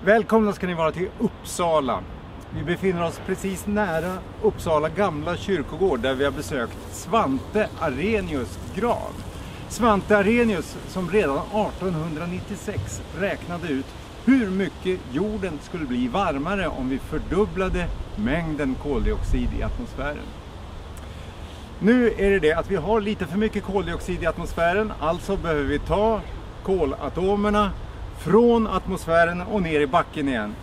Välkomna ska ni vara till Uppsala. Vi befinner oss precis nära Uppsala gamla kyrkogård där vi har besökt Svante Arrhenius grav. Svante Arrhenius som redan 1896 räknade ut hur mycket jorden skulle bli varmare om vi fördubblade mängden koldioxid i atmosfären. Nu är det att vi har lite för mycket koldioxid i atmosfären, alltså behöver vi ta kolatomerna från atmosfären och ner i backen igen.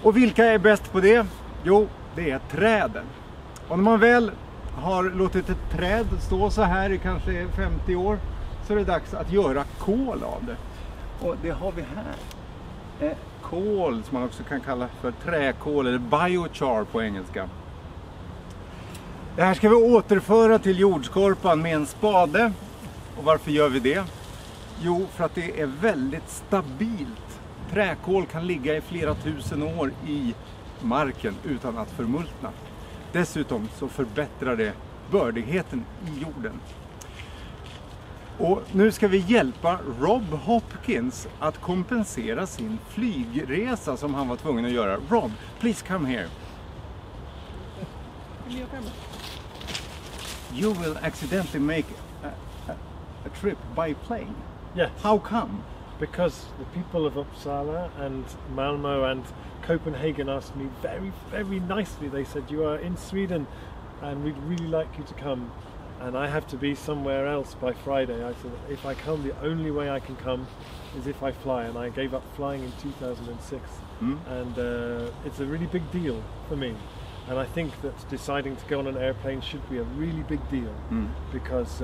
Och vilka är bäst på det? Jo, det är träden. Och när man väl har låtit ett träd stå så här i kanske 50 år så är det dags att göra kol av det. Och det har vi här. Kol som man också kan kalla för träkol eller biochar på engelska. Det här ska vi återföra till jordskorpan med en spade. Och varför gör vi det? Jo, för att det är väldigt stabilt. Träkol kan ligga i flera tusen år i marken utan att förmultna. Dessutom så förbättrar det bördigheten i jorden. Och nu ska vi hjälpa Rob Hopkins att kompensera sin flygresa som han var tvungen att göra. Rob, please come here. You will accidentally make a trip by plane. Yes. How come? Because the people of Uppsala and Malmö and Copenhagen asked me very, very nicely. They said, you are in Sweden and we'd really like you to come. And I have to be somewhere else by Friday. I said, if I come, the only way I can come is if I fly. And I gave up flying in 2006. And it's a really big deal for me. And I think that deciding to go on an airplane should be a really big deal because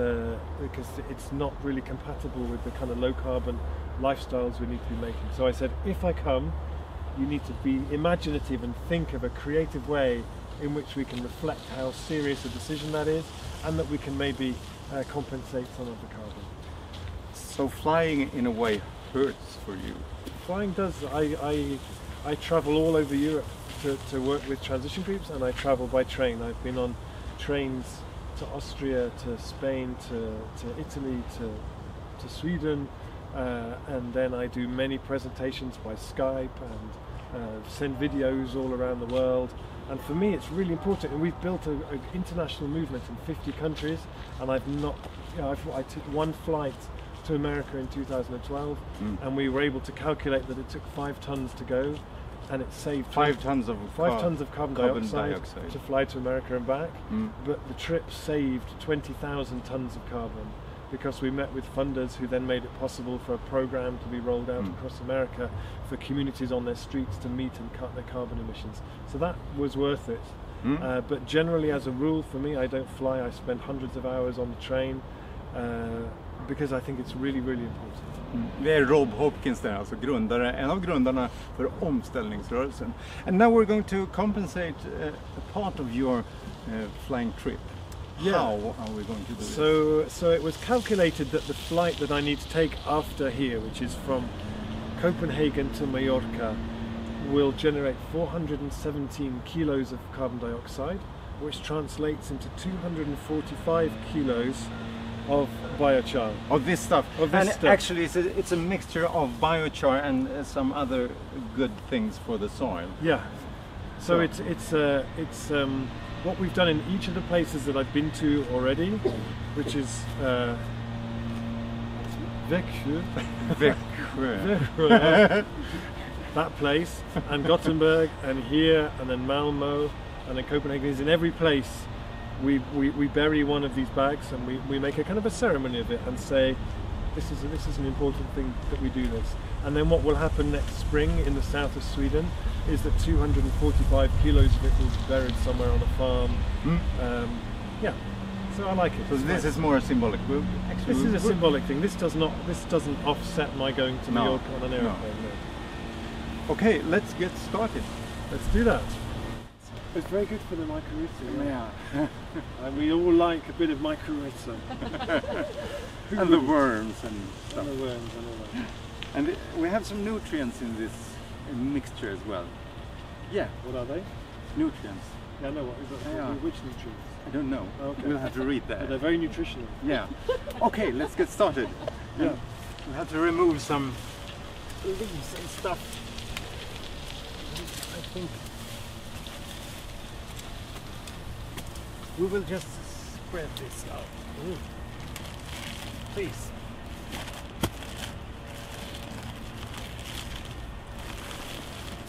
it's not really compatible with the kind of low carbon lifestyles we need to be making. So I said, if I come, you need to be imaginative and think of a creative way in which we can reflect how serious a decision that is and that we can maybe compensate some of the carbon. So flying in a way hurts for you? Flying does. I travel all over Europe to work with transition groups, and I travel by train. I've been on trains to Austria, to Spain, to Italy, to Sweden, and then I do many presentations by Skype and send videos all around the world. And for me it's really important, and we've built an international movement in 50 countries, and I took one flight to America in 2012 and we were able to calculate that it took 5 tons to go. And it saved 5 tons of carbon dioxide to fly to America and back. But the trip saved 20,000 tons of carbon because we met with funders who then made it possible for a program to be rolled out across America for communities on their streets to meet and cut their carbon emissions. So that was worth it. But generally, as a rule, for me, I don't fly. I spend hundreds of hours on the train because I think it's really, really important. Det är Rob Hopkins där, alltså en av grundarna för omställningsrörelsen. And now we're going to compensate a part of your flying trip. Yeah. How are we going to do this? So it was calculated that the flight that I need to take after here, which is from Copenhagen to Mallorca, will generate 417 kilos of carbon dioxide, which translates into 245 kilos of biochar. Of this stuff. Actually it's a mixture of biochar and some other good things for the soil. Yeah. So it's what we've done in each of the places that I've been to already, which is Växjö, that place, and Gothenburg, and here, and then Malmö, and then Copenhagen. Is in every place. We bury one of these bags and we make a kind of a ceremony of it and say this is an important thing that we do this. And then what will happen next spring in the south of Sweden is that 245 kilos of it will be buried somewhere on a farm. Yeah, so I like it. So this is more symbolic. This is a symbolic thing. This doesn't offset my going to New York on an airplane. No. Okay, let's get started. Let's do that. It's very good for the mycorrhiza. Yeah. And we all like a bit of mycorrhiza. And the worms and stuff. And the worms and all that. And we have some nutrients in this mixture as well. Yeah. What are they? Nutrients. Yeah, no. Which nutrients? I don't know. Okay. We'll have to read that. But they're very nutritional. Yeah. Okay, let's get started. Yeah. We'll have to remove some leaves and stuff. I think We will just spread this out. Ooh. Please.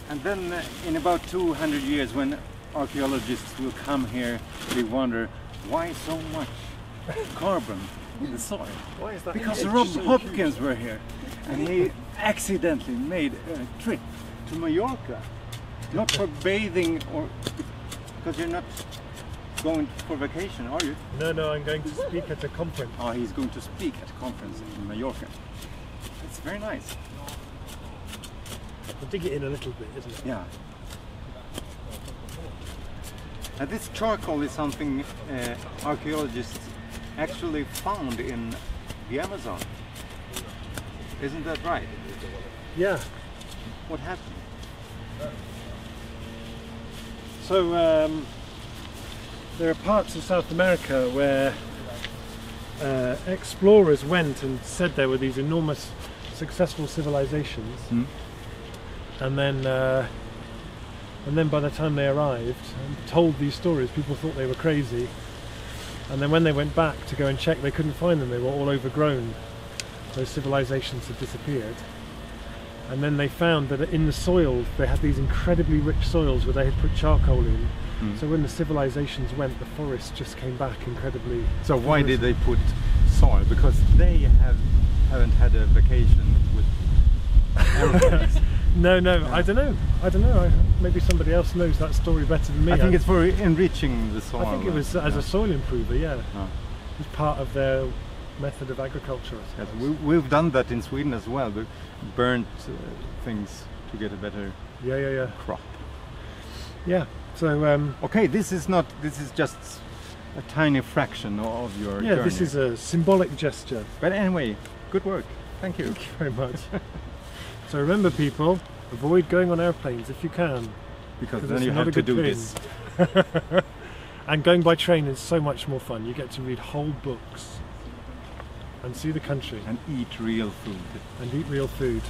And then in about 200 years, when archaeologists will come here, they wonder why so much carbon in the soil. Why is that? Because Rob Hopkins were here, and he accidentally made a trip to Mallorca, not for bathing or because you're not going for vacation, are you? No, I'm going to speak at a conference. Oh, he's going to speak at a conference in Mallorca. It's very nice. We'll dig it in a little bit, isn't it? Yeah. And this charcoal is something archaeologists actually found in the Amazon. Isn't that right? Yeah. What happened? So there are parts of South America where explorers went and said there were these enormous successful civilizations, and then by the time they arrived and told these stories, people thought they were crazy, and then when they went back to go and check, they couldn't find them. They were all overgrown. Those civilizations had disappeared. And then they found that in the soil they had these incredibly rich soils where they had put charcoal in. So when the civilizations went, the forest just came back incredibly. So why did they put soil? Because they haven't had a vacation with aeroplanes. No, I don't know. Maybe somebody else knows that story better than me. I think it's for enriching the soil. I think it was as a soil improver, yeah. It was part of their method of agriculture. Yes, we've done that in Sweden as well. We burnt things to get a better crop. Yeah. So okay, this is just a tiny fraction of your journey. This is a symbolic gesture. But anyway, good work. Thank you. Thank you very much. So remember, people, avoid going on airplanes if you can, because then you have to do this. And going by train is so much more fun. You get to read whole books and see the country and eat real food.